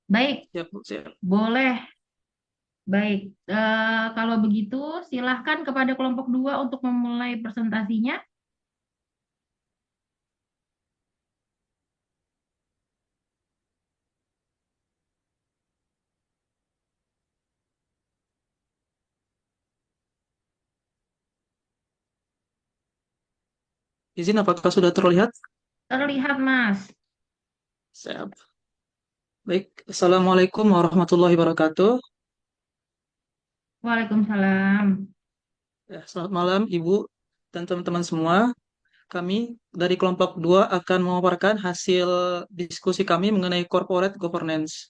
Baik, Siap, Bu, siap. boleh. Baik, kalau begitu silahkan kepada kelompok dua untuk memulai presentasinya. Izin apakah sudah terlihat? Terlihat, Mas. Siap. Baik, Assalamualaikum warahmatullahi wabarakatuh. Waalaikumsalam. Ya, selamat malam, Ibu dan teman-teman semua. Kami dari kelompok 2 akan memaparkan hasil diskusi kami mengenai corporate governance.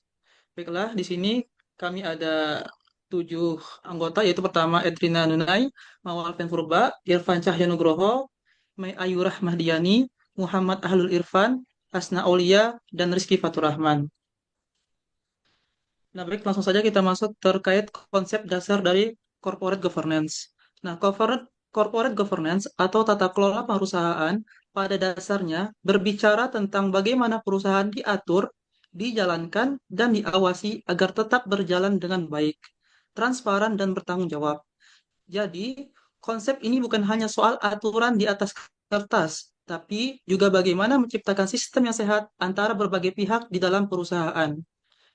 Baiklah, di sini kami ada 7 anggota, yaitu pertama Edrina Nunai, Mawal Penpurba, Irfan Cahyanugroho, Mai Ayu Rahmahdiani, Muhammad Ahlul Irfan, Hasna Aulia, dan Rizky Faturrahman. Nah, baik, langsung saja kita masuk terkait konsep dasar dari corporate governance. Nah, corporate governance atau tata kelola perusahaan pada dasarnya berbicara tentang bagaimana perusahaan diatur, dijalankan, dan diawasi agar tetap berjalan dengan baik, transparan, dan bertanggung jawab. Jadi, konsep ini bukan hanya soal aturan di atas kertas, tapi juga bagaimana menciptakan sistem yang sehat antara berbagai pihak di dalam perusahaan.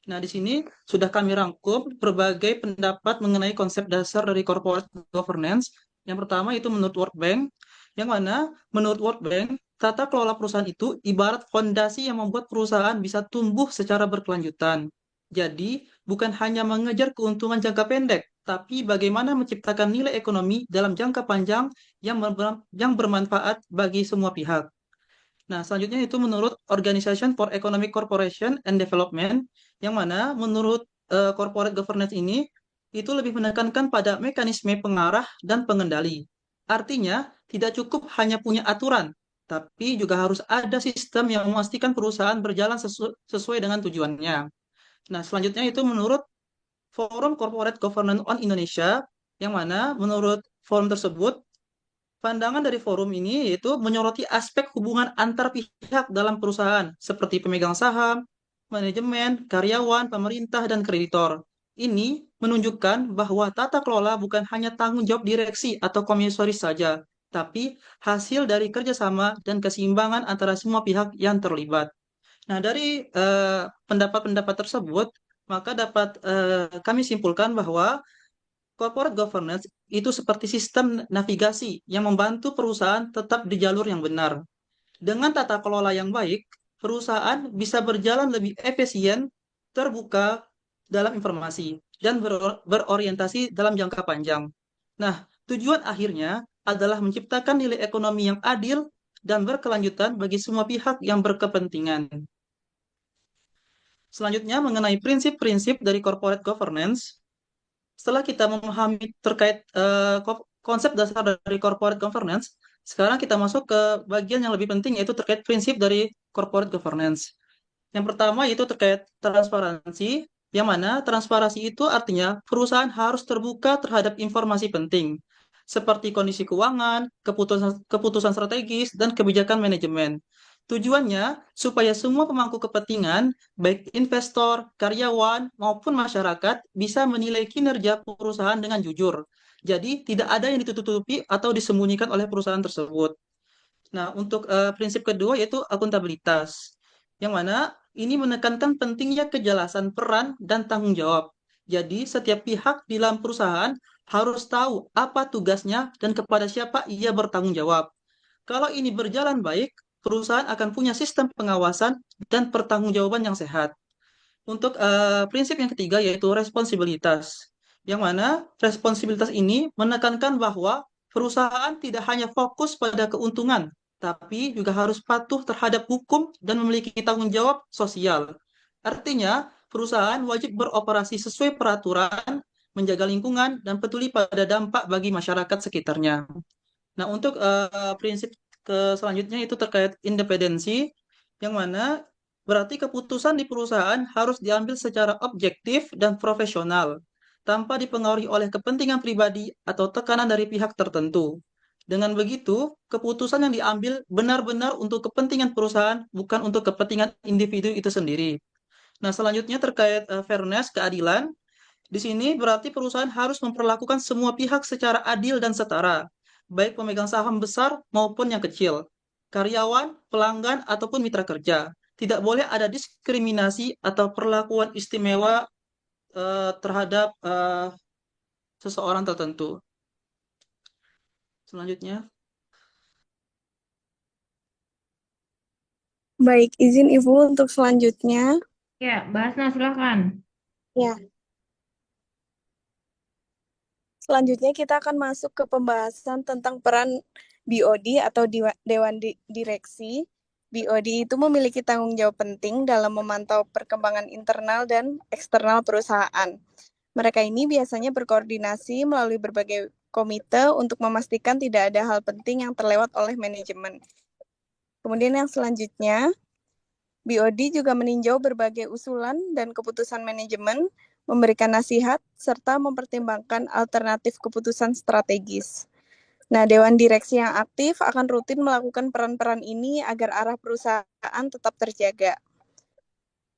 Nah, di sini sudah kami rangkum berbagai pendapat mengenai konsep dasar dari corporate governance. Yang pertama itu menurut World Bank, yang mana menurut World Bank, tata kelola perusahaan itu ibarat fondasi yang membuat perusahaan bisa tumbuh secara berkelanjutan. Jadi, bukan hanya mengejar keuntungan jangka pendek, tapi bagaimana menciptakan nilai ekonomi dalam jangka panjang yang bermanfaat bagi semua pihak. Nah, selanjutnya itu menurut Organization for Economic Cooperation and Development, yang mana menurut corporate governance ini itu lebih menekankan pada mekanisme pengarah dan pengendali. Artinya, tidak cukup hanya punya aturan, tapi juga harus ada sistem yang memastikan perusahaan berjalan sesuai dengan tujuannya. Nah, selanjutnya itu menurut Forum Corporate Governance on Indonesia, yang mana menurut forum tersebut pandangan dari forum ini yaitu menyoroti aspek hubungan antar pihak dalam perusahaan, seperti pemegang saham, manajemen, karyawan, pemerintah, dan kreditor. Ini menunjukkan bahwa tata kelola bukan hanya tanggung jawab direksi atau komisaris saja, tapi hasil dari kerjasama dan keseimbangan antara semua pihak yang terlibat. Nah, dari pendapat-pendapat tersebut, maka dapat kami simpulkan bahwa corporate governance itu seperti sistem navigasi yang membantu perusahaan tetap di jalur yang benar. Dengan tata kelola yang baik, perusahaan bisa berjalan lebih efisien, terbuka dalam informasi, dan berorientasi dalam jangka panjang. Nah, tujuan akhirnya adalah menciptakan nilai ekonomi yang adil dan berkelanjutan bagi semua pihak yang berkepentingan. Selanjutnya, mengenai prinsip-prinsip dari corporate governance, setelah kita memahami terkait konsep dasar dari corporate governance, sekarang kita masuk ke bagian yang lebih penting yaitu terkait prinsip dari corporate governance. Yang pertama itu terkait transparansi, yang mana transparansi itu artinya perusahaan harus terbuka terhadap informasi penting, seperti kondisi keuangan, keputusan strategis, dan kebijakan manajemen. Tujuannya supaya semua pemangku kepentingan, baik investor, karyawan, maupun masyarakat, bisa menilai kinerja perusahaan dengan jujur. Jadi, tidak ada yang ditutupi atau disembunyikan oleh perusahaan tersebut. Nah, untuk prinsip kedua yaitu akuntabilitas, yang mana ini menekankan pentingnya kejelasan peran dan tanggung jawab. Jadi, setiap pihak di dalam perusahaan harus tahu apa tugasnya dan kepada siapa ia bertanggung jawab. Kalau ini berjalan baik, perusahaan akan punya sistem pengawasan dan pertanggungjawaban yang sehat. Untuk prinsip yang ketiga yaitu responsibilitas, yang mana responsibilitas ini menekankan bahwa perusahaan tidak hanya fokus pada keuntungan, tapi juga harus patuh terhadap hukum dan memiliki tanggung jawab sosial. Artinya, perusahaan wajib beroperasi sesuai peraturan, menjaga lingkungan, dan peduli pada dampak bagi masyarakat sekitarnya. Nah, untuk prinsip selanjutnya itu terkait independensi, yang mana berarti keputusan di perusahaan harus diambil secara objektif dan profesional, tanpa dipengaruhi oleh kepentingan pribadi atau tekanan dari pihak tertentu. Dengan begitu, keputusan yang diambil benar-benar untuk kepentingan perusahaan, bukan untuk kepentingan individu itu sendiri. Nah, selanjutnya terkait fairness, keadilan. Di sini berarti perusahaan harus memperlakukan semua pihak secara adil dan setara, baik pemegang saham besar maupun yang kecil, karyawan, pelanggan, ataupun mitra kerja. Tidak boleh ada diskriminasi atau perlakuan istimewa terhadap seseorang tertentu. Selanjutnya, Baik, izin Ibu untuk selanjutnya. Ya, Basna silakan. Ya, selanjutnya kita akan masuk ke pembahasan tentang peran BOD atau Dewan Direksi. BOD itu memiliki tanggung jawab penting dalam memantau perkembangan internal dan eksternal perusahaan. Mereka ini biasanya berkoordinasi melalui berbagai komite untuk memastikan tidak ada hal penting yang terlewat oleh manajemen. Kemudian yang selanjutnya, BOD juga meninjau berbagai usulan dan keputusan manajemen, memberikan nasihat, serta mempertimbangkan alternatif keputusan strategis. Nah, Dewan Direksi yang aktif akan rutin melakukan peran-peran ini agar arah perusahaan tetap terjaga.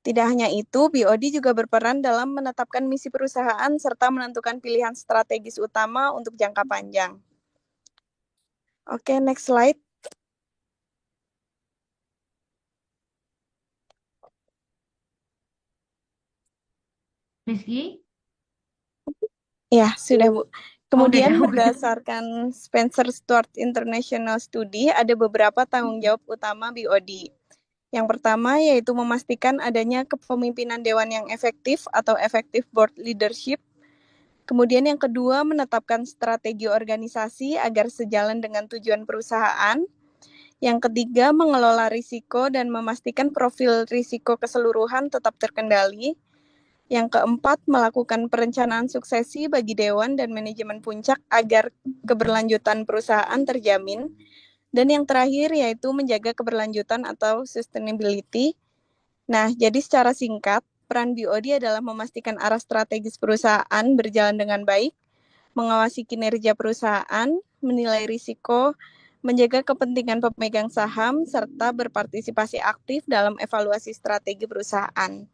Tidak hanya itu, BOD juga berperan dalam menetapkan misi perusahaan serta menentukan pilihan strategis utama untuk jangka panjang. Oke, next slide. Rizky? Ya, sudah Bu. Oh, udah Kemudian jawab. berdasarkan Spencer Stuart International Study, ada beberapa tanggung jawab utama BOD. Yang pertama yaitu memastikan adanya kepemimpinan dewan yang efektif atau effective board leadership. Kemudian yang kedua, menetapkan strategi organisasi agar sejalan dengan tujuan perusahaan. Yang ketiga, mengelola risiko dan memastikan profil risiko keseluruhan tetap terkendali. Yang keempat, melakukan perencanaan suksesi bagi dewan dan manajemen puncak agar keberlanjutan perusahaan terjamin. Dan yang terakhir yaitu menjaga keberlanjutan atau sustainability. Nah, jadi secara singkat, peran BOD adalah memastikan arah strategis perusahaan berjalan dengan baik, mengawasi kinerja perusahaan, menilai risiko, menjaga kepentingan pemegang saham, serta berpartisipasi aktif dalam evaluasi strategi perusahaan.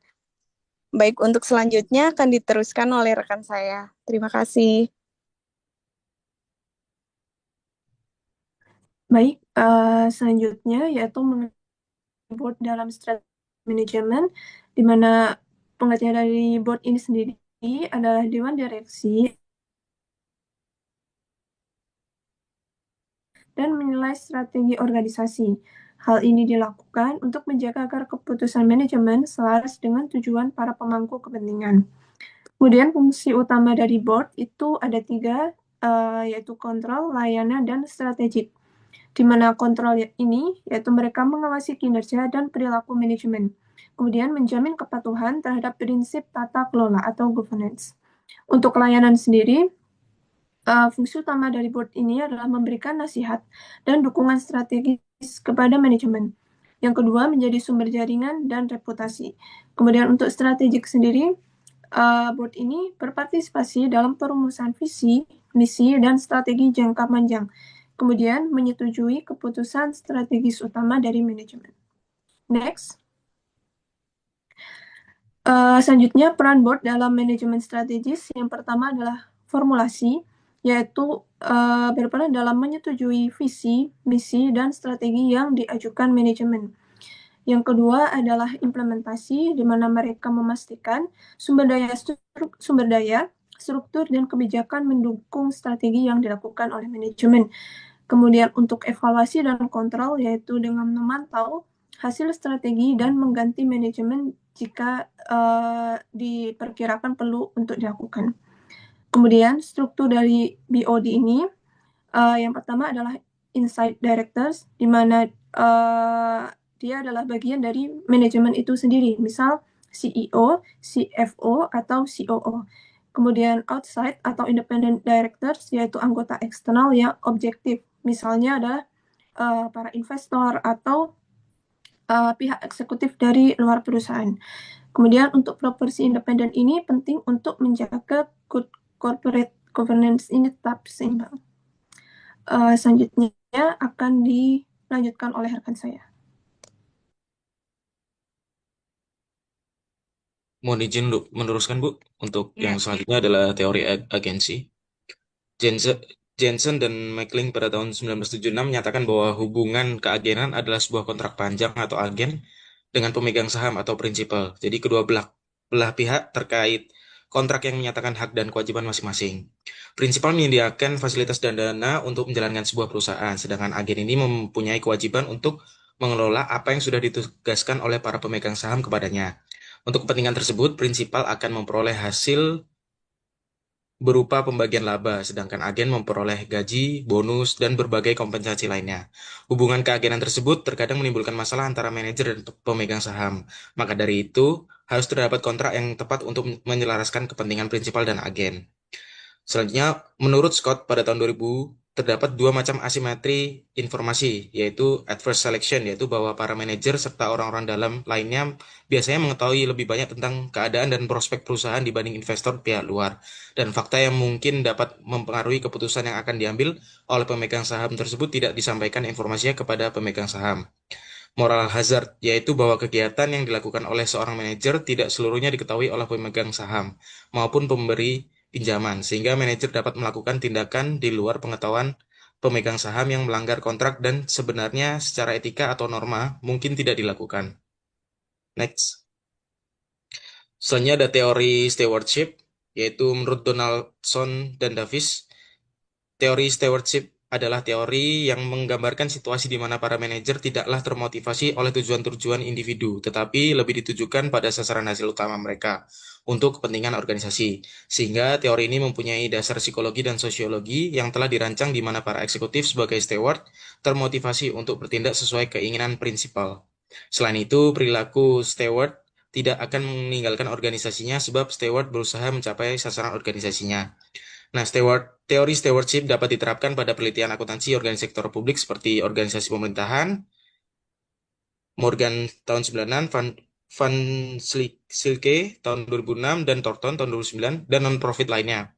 Baik, untuk selanjutnya akan diteruskan oleh rekan saya. Terima kasih. Baik, selanjutnya yaitu mengenai board dalam strategi manajemen, di mana pengertian dari board ini sendiri adalah dewan direksi dan menilai strategi organisasi. Hal ini dilakukan untuk menjaga agar keputusan manajemen selaras dengan tujuan para pemangku kepentingan. Kemudian fungsi utama dari board itu ada tiga, yaitu kontrol, layanan, dan strategik. Di mana kontrol ini yaitu mereka mengawasi kinerja dan perilaku manajemen. Kemudian menjamin kepatuhan terhadap prinsip tata kelola atau governance. Untuk layanan sendiri, fungsi utama dari board ini adalah memberikan nasihat dan dukungan strategis kepada manajemen. Yang kedua, menjadi sumber jaringan dan reputasi. Kemudian untuk strategik sendiri, board ini berpartisipasi dalam perumusan visi, misi, dan strategi jangka panjang. Kemudian menyetujui keputusan strategis utama dari manajemen. Next. Selanjutnya, peran board dalam manajemen strategis. Yang pertama adalah formulasi, yaitu berperan dalam menyetujui visi, misi, dan strategi yang diajukan manajemen. Yang kedua adalah implementasi, di mana mereka memastikan sumber daya, struktur, dan kebijakan mendukung strategi yang dilakukan oleh manajemen. Kemudian untuk evaluasi dan kontrol, yaitu dengan memantau hasil strategi dan mengganti manajemen jika diperkirakan perlu untuk dilakukan. Kemudian struktur dari BOD ini, yang pertama adalah Inside Directors, di mana dia adalah bagian dari manajemen itu sendiri, misal CEO, CFO, atau COO. Kemudian outside atau independent directors, yaitu anggota eksternal yang objektif. Misalnya adalah para investor atau pihak eksekutif dari luar perusahaan. Kemudian untuk proporsi independen ini penting untuk menjaga good corporate governance ini tetap seimbang. Selanjutnya akan dilanjutkan oleh rekan saya. Baik, izin Ibu untuk selanjutnya. Selanjutnya akan dilanjutkan oleh rekan saya. Terima kasih. Baik, izin Ibu untuk selanjutnya. Selanjutnya akan dilanjutkan oleh rekan saya. Terima kasih. Baik, izin Ibu untuk selanjutnya. Selanjutnya akan dilanjutkan oleh rekan saya. Terima kasih. Mohon izin untuk meneruskan, Bu. Untuk yang Ya, selanjutnya adalah teori agensi. Jensen, Jensen dan McLean pada tahun 1976 menyatakan bahwa hubungan keagenan adalah sebuah kontrak panjang atau agen dengan pemegang saham atau prinsipal. Jadi kedua belah pihak terkait kontrak yang menyatakan hak dan kewajiban masing-masing. Prinsipal menyediakan fasilitas dan dana untuk menjalankan sebuah perusahaan, sedangkan agen ini mempunyai kewajiban untuk mengelola apa yang sudah ditugaskan oleh para pemegang saham kepadanya. Untuk kepentingan tersebut, prinsipal akan memperoleh hasil berupa pembagian laba, sedangkan agen memperoleh gaji, bonus, dan berbagai kompensasi lainnya. Hubungan keagenan tersebut terkadang menimbulkan masalah antara manajer dan pemegang saham. Maka dari itu, harus terdapat kontrak yang tepat untuk menyelaraskan kepentingan prinsipal dan agen. Selanjutnya, menurut Scott pada tahun 2000, terdapat dua macam asimetri informasi, yaitu adverse selection, yaitu bahwa para manajer serta orang-orang dalam lainnya biasanya mengetahui lebih banyak tentang keadaan dan prospek perusahaan dibanding investor pihak luar, dan fakta yang mungkin dapat mempengaruhi keputusan yang akan diambil oleh pemegang saham tersebut tidak disampaikan informasinya kepada pemegang saham. Moral hazard, yaitu bahwa kegiatan yang dilakukan oleh seorang manajer tidak seluruhnya diketahui oleh pemegang saham maupun pemberi pinjaman, sehingga manajer dapat melakukan tindakan di luar pengetahuan pemegang saham yang melanggar kontrak dan sebenarnya secara etika atau norma mungkin tidak dilakukan. Next. Selanjutnya ada teori stewardship, yaitu menurut Donaldson dan Davis, teori stewardship adalah teori yang menggambarkan situasi di mana para manajer tidaklah termotivasi oleh tujuan-tujuan individu, tetapi lebih ditujukan pada sasaran hasil utama mereka untuk kepentingan organisasi. Sehingga teori ini mempunyai dasar psikologi dan sosiologi yang telah dirancang di mana para eksekutif sebagai steward termotivasi untuk bertindak sesuai keinginan prinsipal. Selain itu, perilaku steward tidak akan meninggalkan organisasinya sebab steward berusaha mencapai sasaran organisasinya. Nah, teori stewardship dapat diterapkan pada penelitian akuntansi organisasi sektor publik seperti organisasi pemerintahan, Morgan tahun 96, Van Silke tahun 2006, dan Thornton tahun 2009, dan non-profit lainnya.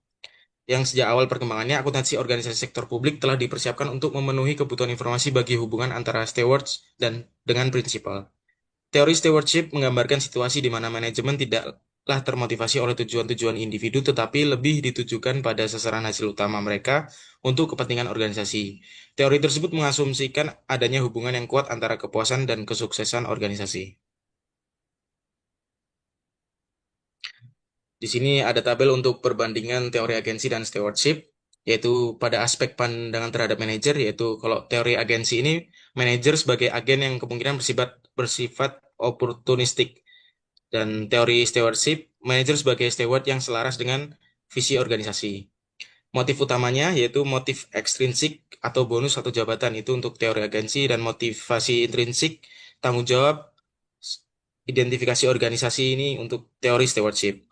Yang sejak awal perkembangannya, akuntansi organisasi sektor publik telah dipersiapkan untuk memenuhi kebutuhan informasi bagi hubungan antara stewards dan dengan prinsipal. Teori stewardship menggambarkan situasi di mana manajemen tidaklah termotivasi oleh tujuan-tujuan individu, tetapi lebih ditujukan pada sasaran hasil utama mereka untuk kepentingan organisasi. Teori tersebut mengasumsikan adanya hubungan yang kuat antara kepuasan dan kesuksesan organisasi. Di sini ada tabel untuk perbandingan teori agensi dan stewardship, yaitu pada aspek pandangan terhadap manajer, yaitu kalau teori agensi ini, manajer sebagai agen yang kemungkinan bersifat oportunistik. Dan teori stewardship, manajer sebagai steward yang selaras dengan visi organisasi. Motif utamanya yaitu motif ekstrinsik atau bonus atau jabatan itu untuk teori agensi, dan motivasi intrinsik, tanggung jawab, identifikasi organisasi ini untuk teori stewardship.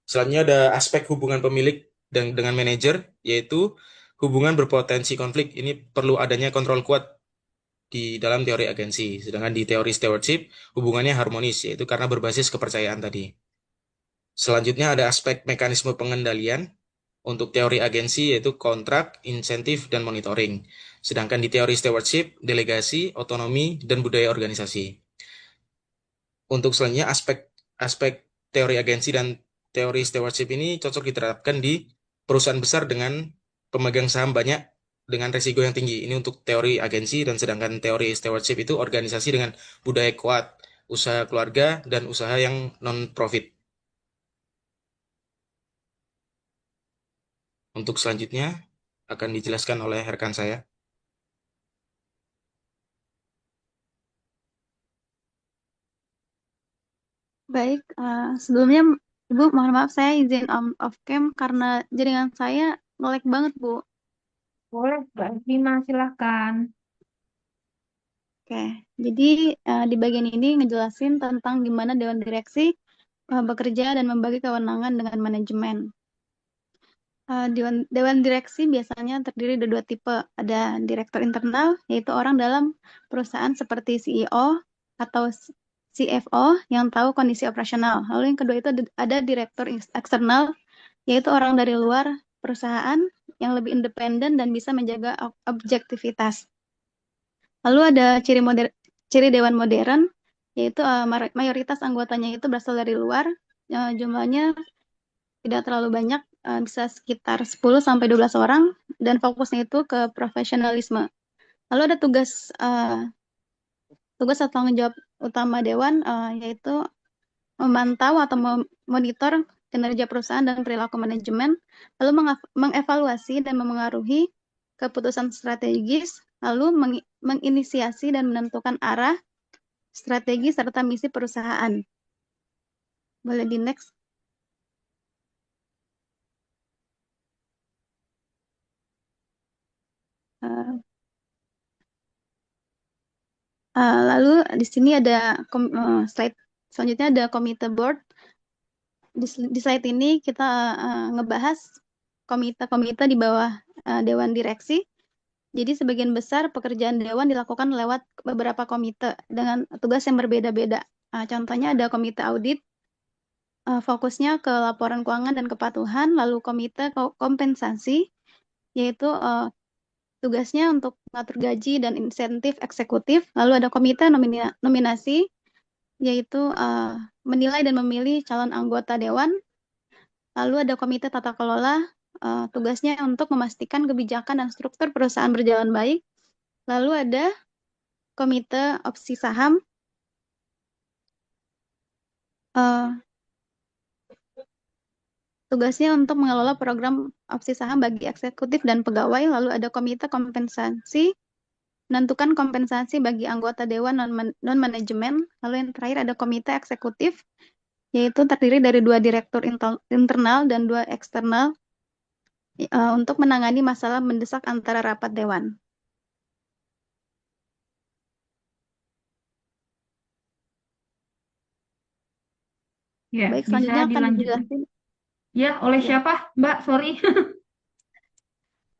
Selanjutnya ada aspek hubungan pemilik dengan manajer, yaitu hubungan berpotensi konflik. Ini perlu adanya kontrol kuat di dalam teori agensi. Sedangkan di teori stewardship, hubungannya harmonis, yaitu karena berbasis kepercayaan tadi. Selanjutnya ada aspek mekanisme pengendalian untuk teori agensi, yaitu kontrak, insentif, dan monitoring. Sedangkan di teori stewardship, delegasi, otonomi, dan budaya organisasi. Untuk selanjutnya aspek teori agensi dan teori stewardship ini cocok diterapkan di perusahaan besar dengan pemegang saham banyak dengan risiko yang tinggi. Ini untuk teori agensi, dan sedangkan teori stewardship itu organisasi dengan budaya kuat, usaha keluarga, dan usaha yang non-profit. Untuk selanjutnya akan dijelaskan oleh rekan saya. Baik, sebelumnya Ibu mohon maaf saya izin off cam karena jaringan saya nge-lag banget, Bu. boleh, Mbak Rima, silahkan. Oke, jadi di bagian ini ngejelasin tentang gimana Dewan Direksi bekerja dan membagi kewenangan dengan manajemen. Dewan Direksi biasanya terdiri dari dua tipe. Ada direktur internal, yaitu orang dalam perusahaan seperti CEO atau CFO yang tahu kondisi operasional. Lalu yang kedua itu ada direktur eksternal, yaitu orang dari luar perusahaan yang lebih independen dan bisa menjaga objektivitas. Lalu ada ciri dewan modern, yaitu mayoritas anggotanya itu berasal dari luar jumlahnya tidak terlalu banyak, bisa sekitar 10 sampai 12 orang, dan fokusnya itu ke profesionalisme. Lalu ada tugas atau tanggung jawab utama Dewan, yaitu memantau atau memonitor kinerja perusahaan dan perilaku manajemen, lalu mengevaluasi dan memengaruhi keputusan strategis, lalu menginisiasi dan menentukan arah, strategi, serta misi perusahaan. Boleh di next. Lalu di sini ada slide selanjutnya, ada komite board. Di slide ini kita ngebahas komite-komite di bawah Dewan Direksi. Jadi sebagian besar pekerjaan Dewan dilakukan lewat beberapa komite dengan tugas yang berbeda-beda. Contohnya ada komite audit, fokusnya ke laporan keuangan dan kepatuhan, lalu komite kompensasi, yaitu tugasnya untuk mengatur gaji dan insentif eksekutif, lalu ada komite nominasi, yaitu menilai dan memilih calon anggota Dewan, lalu ada komite tata kelola, tugasnya untuk memastikan kebijakan dan struktur perusahaan berjalan baik. Lalu ada komite opsi saham, tugasnya untuk mengelola program opsi saham bagi eksekutif dan pegawai. Lalu ada komite kompensasi, menentukan kompensasi bagi anggota Dewan non-manajemen. Lalu yang terakhir ada komite eksekutif, yaitu terdiri dari 2 direktur internal dan 2 eksternal, untuk menangani masalah mendesak antara rapat Dewan. Ya, Baik, bisa selanjutnya akan dilanjutkan. dijelasin Ya, oleh Ya. siapa, Mbak? Sorry.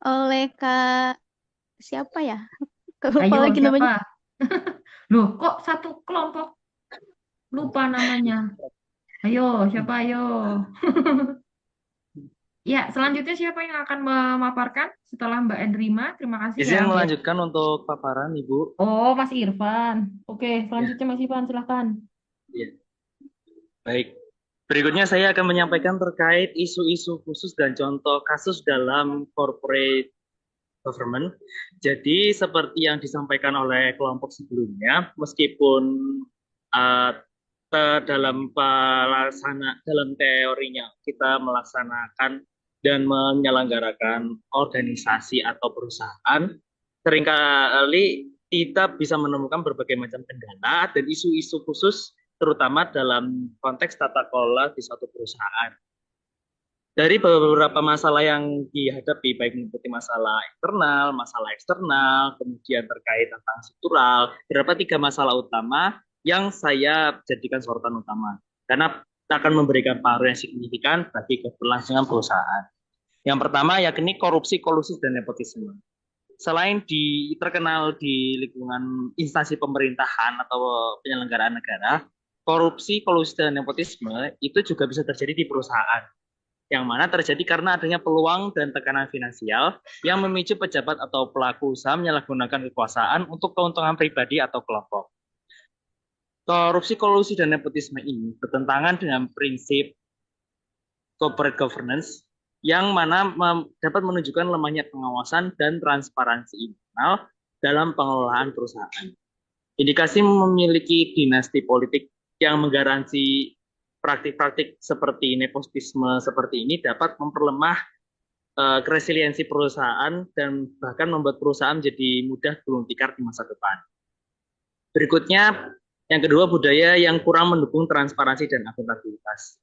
oleh Kak siapa ya? Lupa Ayo, lagi namanya. siapa? Loh, kok satu kelompok? Lupa namanya. Ayo, siapa ayo? Ya, selanjutnya siapa yang akan memaparkan setelah Mbak Edrima? Terima kasih ya, Izin Mbak. melanjutkan untuk paparan, Ibu. Oh, Mas Irfan. Oke, selanjutnya Mas Irfan, silahkan. Ya. Baik. Berikutnya saya akan menyampaikan terkait isu-isu khusus dan contoh kasus dalam corporate government. Jadi seperti yang disampaikan oleh kelompok sebelumnya, meskipun dalam teorinya kita melaksanakan dan menyelenggarakan organisasi atau perusahaan, seringkali kita bisa menemukan berbagai macam kendala dan isu-isu khusus terutama dalam konteks tata kelola di suatu perusahaan. Dari beberapa masalah yang dihadapi, baik meliputi masalah internal, masalah eksternal, kemudian terkait tentang struktural, terdapat 3 masalah utama yang saya jadikan sorotan utama, karena akan memberikan pengaruh yang signifikan bagi keberlangsungan perusahaan. Yang pertama yakni korupsi, kolusi, dan nepotisme. Selain terkenal di lingkungan instansi pemerintahan atau penyelenggaraan negara, korupsi, kolusi, dan nepotisme itu juga bisa terjadi di perusahaan, yang mana terjadi karena adanya peluang dan tekanan finansial yang memicu pejabat atau pelaku usaha menyalahgunakan kekuasaan untuk keuntungan pribadi atau kelompok. Korupsi, kolusi, dan nepotisme ini bertentangan dengan prinsip corporate governance yang mana dapat menunjukkan lemahnya pengawasan dan transparansi internal dalam pengelolaan perusahaan. Indikasi memiliki dinasti politik yang menggaransi praktik-praktik seperti nepotisme seperti ini dapat memperlemah resiliensi perusahaan dan bahkan membuat perusahaan menjadi mudah gulung tikar di masa depan. Berikutnya, yang kedua, budaya yang kurang mendukung transparansi dan akuntabilitas.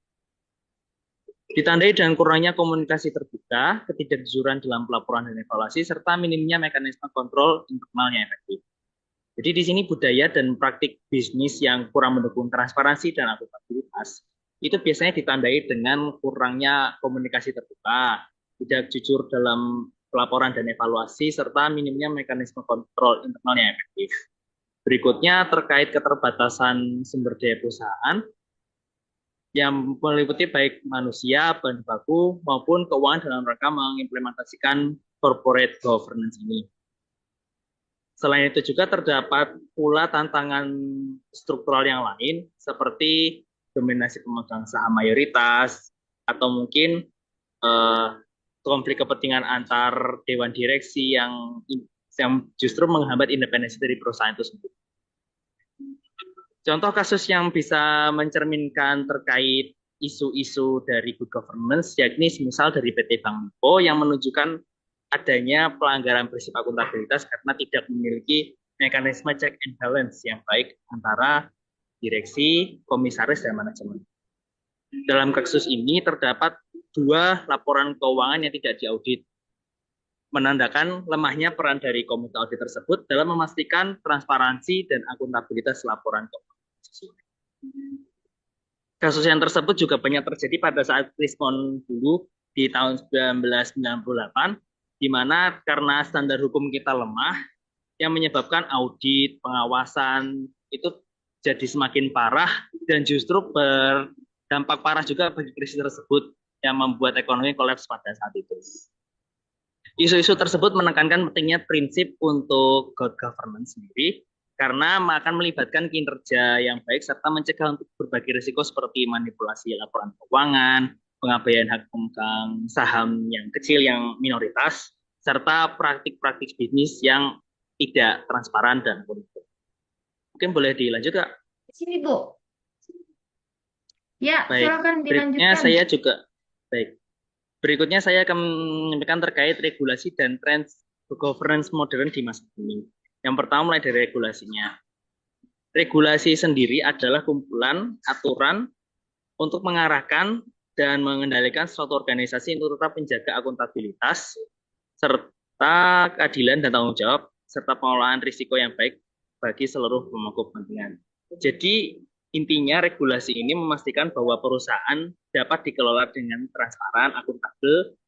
Ditandai dengan kurangnya komunikasi terbuka, ketidakjujuran dalam pelaporan dan evaluasi, serta minimnya mekanisme kontrol internal yang efektif. Jadi di sini budaya dan praktik bisnis yang kurang mendukung transparansi dan akuntabilitas itu biasanya ditandai dengan kurangnya komunikasi terbuka, tidak jujur dalam pelaporan dan evaluasi, serta minimnya mekanisme kontrol internal yang efektif. Berikutnya terkait keterbatasan sumber daya perusahaan yang meliputi baik manusia, bahan baku, maupun keuangan dalam rangka mengimplementasikan corporate governance ini. Selain itu juga terdapat pula tantangan struktural yang lain seperti dominasi pemegang saham mayoritas, atau mungkin konflik kepentingan antar dewan direksi yang justru menghambat independensi dari perusahaan itu sendiri. Contoh kasus yang bisa mencerminkan terkait isu-isu dari good governance, yakni misal dari PT Bank Lipo yang menunjukkan adanya pelanggaran prinsip akuntabilitas karena tidak memiliki mekanisme check and balance yang baik antara direksi, komisaris, dan manajemen. Dalam kasus ini terdapat 2 laporan keuangan yang tidak diaudit, menandakan lemahnya peran dari komite audit tersebut dalam memastikan transparansi dan akuntabilitas laporan keuangan. Kasus yang tersebut juga banyak terjadi pada saat Krismon dulu di tahun 1998, di mana karena standar hukum kita lemah, yang menyebabkan audit, pengawasan itu jadi semakin parah dan justru berdampak parah juga bagi krisis tersebut yang membuat ekonomi kolaps pada saat itu. Isu-isu tersebut menekankan pentingnya prinsip untuk good governance sendiri karena akan melibatkan kinerja yang baik serta mencegah untuk berbagai risiko seperti manipulasi laporan keuangan, pengabaian hak pemegang saham yang kecil yang minoritas, serta praktik-praktik bisnis yang tidak transparan dan korupsi. Mungkin boleh dilanjut, Kak? Di sini, Bu. Ya, Baik. silakan Berikutnya dilanjutkan. Berikutnya saya akan menyampaikan terkait regulasi dan tren governance modern di masa kini. Yang pertama mulai dari regulasinya. Regulasi sendiri adalah kumpulan aturan untuk mengarahkan dan mengendalikan suatu organisasi untuk tetap menjaga akuntabilitas, serta keadilan dan tanggung jawab, serta pengelolaan risiko yang baik bagi seluruh pemangku kepentingan. Jadi intinya regulasi ini memastikan bahwa perusahaan dapat dikelola dengan transparan, akuntabel,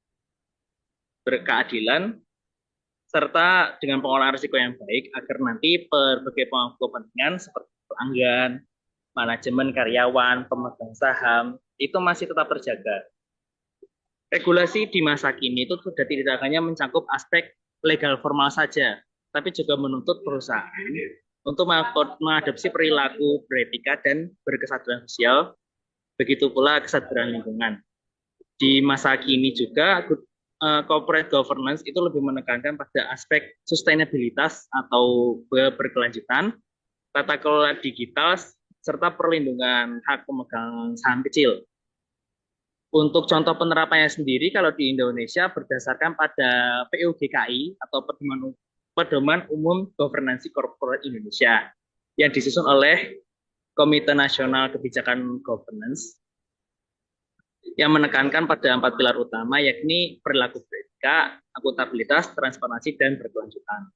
berkeadilan, serta dengan pengelolaan risiko yang baik agar nanti berbagai pemangku kepentingan seperti pelanggan, manajemen, karyawan, pemegang saham itu masih tetap terjaga. Regulasi di masa kini itu sudah tidak hanya mencakup aspek legal formal saja, tapi juga menuntut perusahaan untuk mengadopsi perilaku beretika dan berkesadaran sosial, begitu pula kesadaran lingkungan. Di masa kini juga corporate governance itu lebih menekankan pada aspek sustainabilitas atau berkelanjutan, tata kelola digital, serta perlindungan hak pemegang saham kecil. Untuk contoh penerapannya sendiri, kalau di Indonesia berdasarkan pada PUGKI atau Pedoman Umum Governance Corporate Indonesia yang disusun oleh Komite Nasional Kebijakan Governance yang menekankan pada 4 pilar utama, yakni perilaku beretika, akuntabilitas, transparansi, dan berkelanjutan.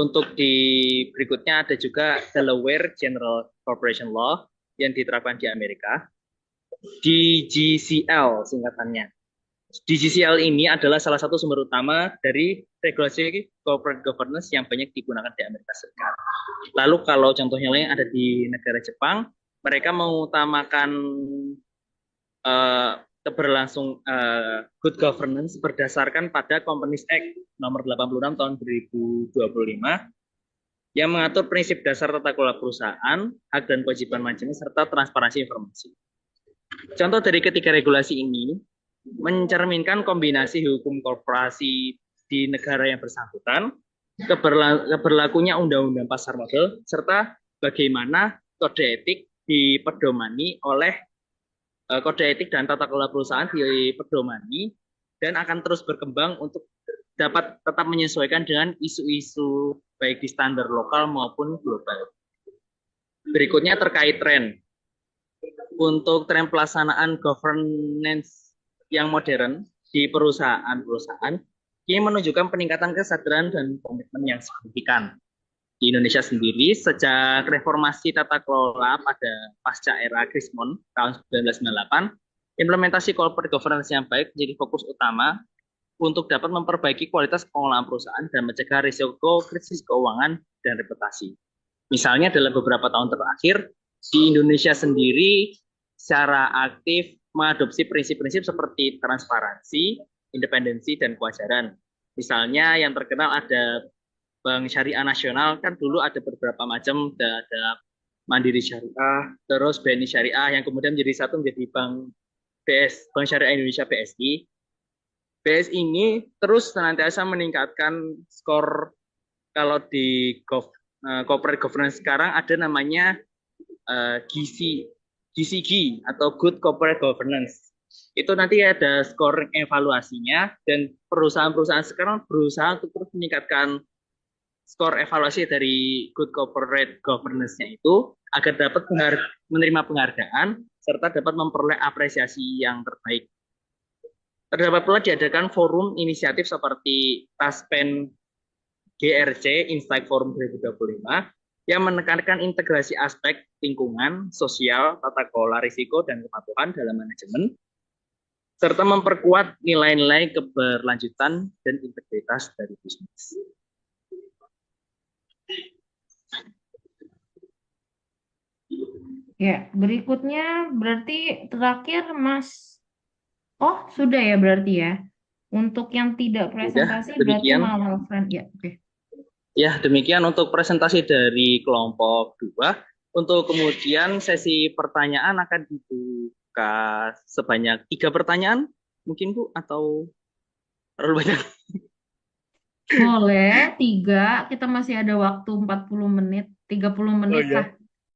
Untuk di berikutnya ada juga Delaware General Corporation Law yang diterapkan di Amerika, DGCL singkatannya. DGCL ini adalah salah satu sumber utama dari regulasi corporate governance yang banyak digunakan di Amerika Serikat. Lalu kalau contohnya lain ada di negara Jepang, mereka mengutamakan good governance berdasarkan pada Companies Act nomor 86 tahun 2025 yang mengatur prinsip dasar tata kelola perusahaan, hak dan kewajiban manajemen, serta transparansi informasi. Contoh dari ketiga regulasi ini mencerminkan kombinasi hukum korporasi di negara yang bersangkutan, keberlakunya undang-undang pasar modal, serta bagaimana kode etik dipedomani oleh kode etik dan tata kelola perusahaan dipedomani dan akan terus berkembang untuk dapat tetap menyesuaikan dengan isu-isu baik di standar lokal maupun global. Berikutnya terkait tren. Untuk tren pelaksanaan governance yang modern di perusahaan-perusahaan ini menunjukkan peningkatan kesadaran dan komitmen yang signifikan. Di Indonesia sendiri, sejak reformasi tata kelola pada pasca era Krismon tahun 1998, implementasi corporate governance yang baik menjadi fokus utama untuk dapat memperbaiki kualitas pengelolaan perusahaan dan mencegah risiko krisis keuangan dan reputasi. Misalnya dalam beberapa tahun terakhir, di Indonesia sendiri secara aktif mengadopsi prinsip-prinsip seperti transparansi, independensi, dan kewajaran. Misalnya yang terkenal ada Bank Syariah Nasional, kan dulu ada beberapa macam, ada Mandiri Syariah, terus BNI Syariah yang kemudian menjadi satu menjadi Bank Syariah Indonesia BSI. BSI ini terus senantiasa meningkatkan skor. Kalau di corporate governance sekarang ada namanya GCG atau Good Corporate Governance. Itu nanti ada skor evaluasinya, dan perusahaan-perusahaan sekarang berusaha untuk terus meningkatkan skor evaluasi dari Good Corporate Governance-nya itu agar dapat menerima penghargaan serta dapat memperoleh apresiasi yang terbaik. Terdapat pula diadakan forum inisiatif seperti Taspen GRC Insight Forum 2025 yang menekankan integrasi aspek lingkungan, sosial, tata kelola risiko, dan kepatuhan dalam manajemen, serta memperkuat nilai-nilai keberlanjutan dan integritas dari bisnis. Ya, berikutnya berarti terakhir Mas. Oh, sudah ya berarti ya. Untuk yang tidak presentasi berarti demikian. malah friend ya. Oke. Ya, demikian untuk presentasi dari kelompok 2. Untuk kemudian sesi pertanyaan akan dibuka sebanyak 3 pertanyaan, mungkin Bu, atau terlalu banyak? Boleh, 3. Kita masih ada waktu 40 menit, 30 menit Oh, iya. lah.